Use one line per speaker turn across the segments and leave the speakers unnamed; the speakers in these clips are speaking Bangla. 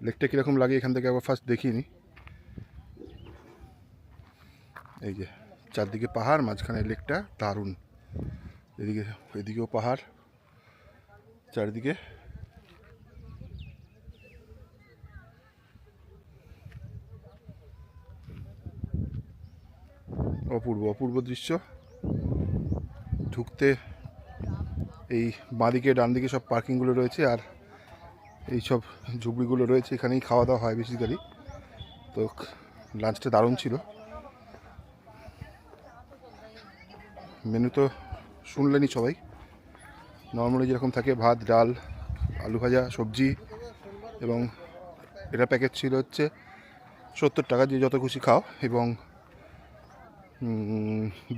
লেকটা কীরকম লাগে এখান থেকে একবার ফার্স্ট দেখিয়ে নিই। এই যে চারদিকে পাহাড়, মাঝখানে লেকটা দারুণ। এদিকেও পাহাড় চারিদিকে। অপূর্ব অপূর্ব দৃশ্য। ঢুকতে এই বাঁদিকে ডান দিকে সব পার্কিংগুলো রয়েছে, আর এই সব ঝুপড়িগুলো রয়েছে, এখানেই খাওয়া দাওয়া হয় বেসিক্যালি। তো লাঞ্চটা দারুণ ছিল। মেনু তো শুনলেনই সবাই, নর্মালি যেরকম থাকে ভাত, ডাল, আলু ভাজা, সবজি, এবং এটা প্যাকেজ ছিল হচ্ছে 70 টাকা, যে যত খুশি খাও। এবং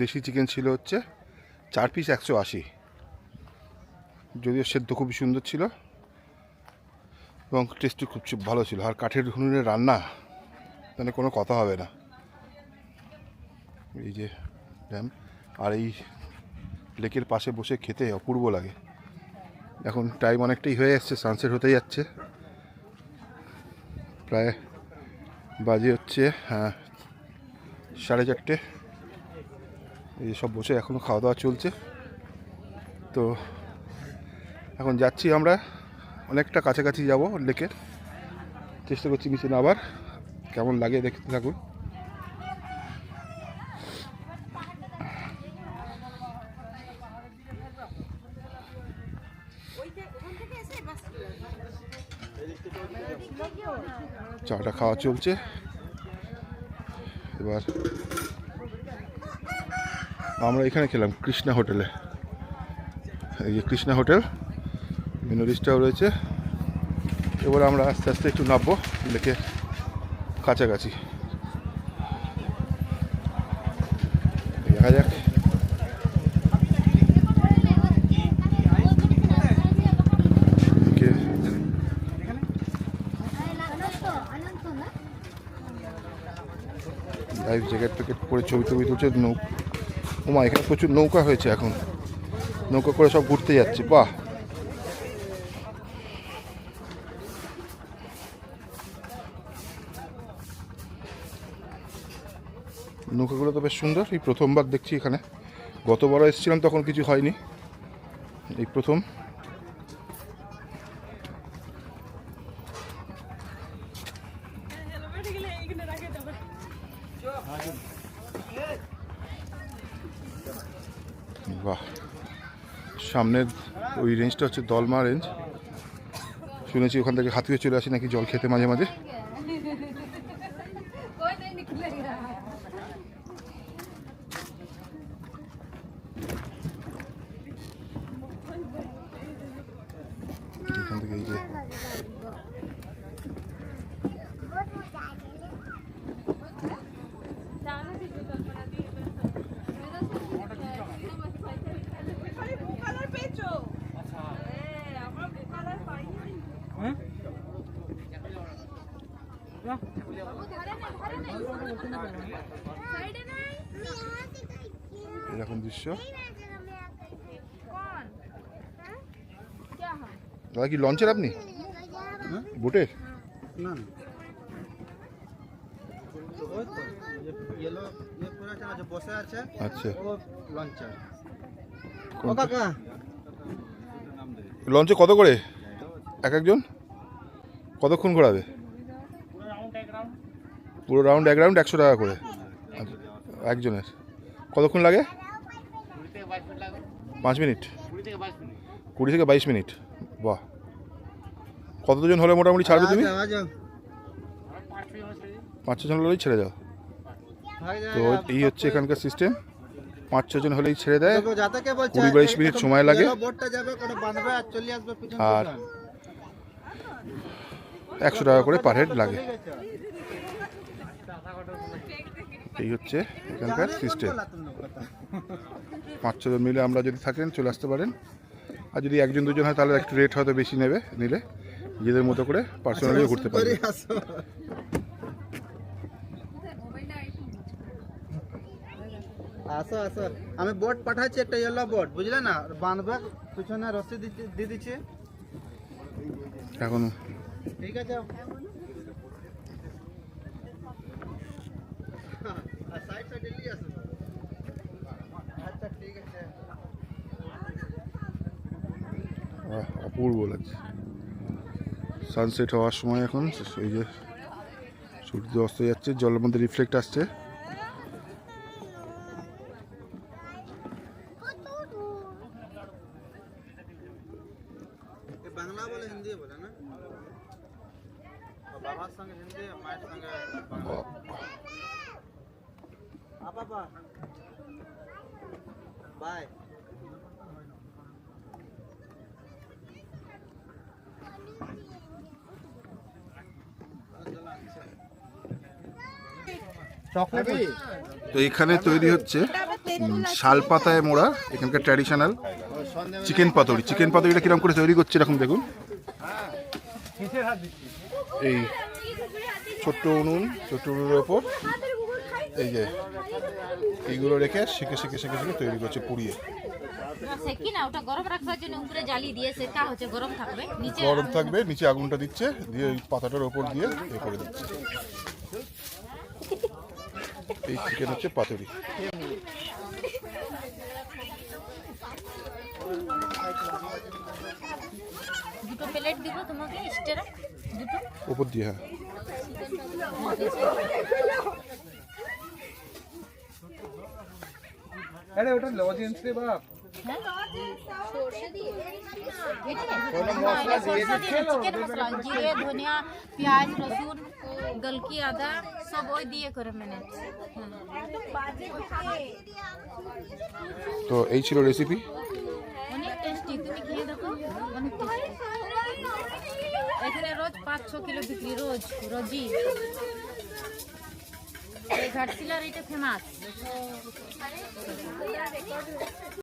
দেশি চিকেন ছিল হচ্ছে 4 পিস 180। যদিও সেদ্ধ খুবই সুন্দর ছিল এবং টেস্টটি খুব ভালো ছিল। আর কাঠের উনুনে রান্না, মানে কোনো কথা হবে না। এই যে ড্যাম, আর এই লেকের পাশে বসে খেতে অপূর্ব লাগে। এখন টাইম অনেকটাই হয়ে যাচ্ছে, সানসেট হতে যাচ্ছে, প্রায় বাজে হচ্ছে 4:30। এই সব বসে এখনও খাওয়া দাওয়া চলছে। তো এখন যাচ্ছি আমরা, অনেকটা কাছাকাছি যাব লেকের, চেষ্টা করছি নিচে নামার। কেমন লাগে দেখতে থাকুন। চাটা খাওয়া চলছে। এবার আমরা এখানে খেলাম কৃষ্ণা হোটেলে। এই যে কৃষ্ণা হোটেল, মেনু লিস্টটাও রয়েছে। এবার আমরা আস্তে আস্তে একটু নামবো লেকের কাছাকাছি, দেখা যাক। লাইফ জ্যাকেট প্যাকেট পরে ছবি টবি তুলছে। ওমা, এখানে প্রচুর নৌকা হয়েছে, এখন নৌকা করে সব ঘুরতে যাচ্ছে। বাহ, নৌকাগুলো তো বেশ সুন্দর। এই প্রথমবার দেখছি এখানে, গতবারও এসেছিলাম তখন কিছু হয়নি, এই প্রথম। বাহ, সামনের ওই রেঞ্জটা হচ্ছে দলমা রেঞ্জ। শুনেছি ওখান থেকে হাতিও চলে আসে নাকি জল খেতে মাঝে মাঝে। এখান থেকে এই যে এরকম দৃশ্য। দাদা কি লঞ্চের আপনি? বোটের? আচ্ছা, লঞ্চে কত করে এক একজন? কতক্ষণ ঘোরাবে? পুরো রাউন্ড এক রাউন্ড 100 টাকা করে একজনের। কতক্ষণ লাগে? 5 মিনিট, 20 থেকে 22 মিনিট। বাহ, কতজন হলে মোটামুটি ছাড়বে তুমি? 5-6 জন হলেই ছেড়ে যাও। তো এই হচ্ছে এখানকার সিস্টেম, 5-6 জন হলেই ছেড়ে দেয়। 20-22 মিনিট সময় লাগে, আর 100 টাকা করে পার হেড লাগে। এই হচ্ছে এখানকার সিস্টেম। 5-6 জন মিলে আমরা যদি থাকেন চলে আসতে পারেন, আর যদি 1-2 জন হয় তাহলে একটু রেট হয়তো বেশি নেবে, নিলে নিজেদের মতো করে পার্সোনালিও ঘুরতে পারবে।
আসো আসো, আমি বোট পাঠাচ্ছি, একটা ইয়েলো বোট, বুঝলে না, বাঁধবে পিছনে রশি দিয়ে দিচ্ছি।
এখন
ঠিক আছে সাইড সাইড দিল্লি আসুন আচ্ছা ঠিক আছে
অপূর্ব লাগছে সানসেট হওয়ার সময় এখন এই যে সূর্য অস্ত যাচ্ছে জলের মধ্যে রিফ্লেক্ট আসছে
বাংলা বলে হিন্দি বলে না বাবার সঙ্গে হিন্দি মায়ের সঙ্গে আপা বাই
তো এখানে তৈরি হচ্ছে শাল পাতায় মোড়া এখানকার ট্র্যাডিশনাল চিকেন পাতুরিটা কিরকম করে তৈরি করছে এরকম দেখুন এই ছোট্ট উনুনের ওপর এই যে এইগুলো রেখে শিখে তৈরি করছে পুড়িয়ে
সেকি না ওটা গরম রাখবার জন্য উপরে জ্বালি দিয়ে সেটা হচ্ছে গরম থাকবে নিচে
গরম থাকবে নিচে আগুনটা দিচ্ছে দিয়ে এই পাতাটার ওপর দিয়ে এ করে দিচ্ছে এই চিকেন হচ্ছে পাতুরি
দুটো প্লেট দিব তোমাকে স্টেরা দুটো
ওপর দিয়ে হ্যাঁ
আরে ওটা লজেন্স রে বাপ
চিকেন মশলা জিরে ধনিয়া পেঁয়াজ রসুন গলকি আদা সব ওই দিয়ে করে মানে
তো এই ছিল রেসিপি
অনেক টেস্টি তুমি খেয়ে দেখো অনেক টেস্টি এখানে রোজ 5-6 কিলো বিক্রি রোজই এই ঘাটশিলার এটা ফেমাস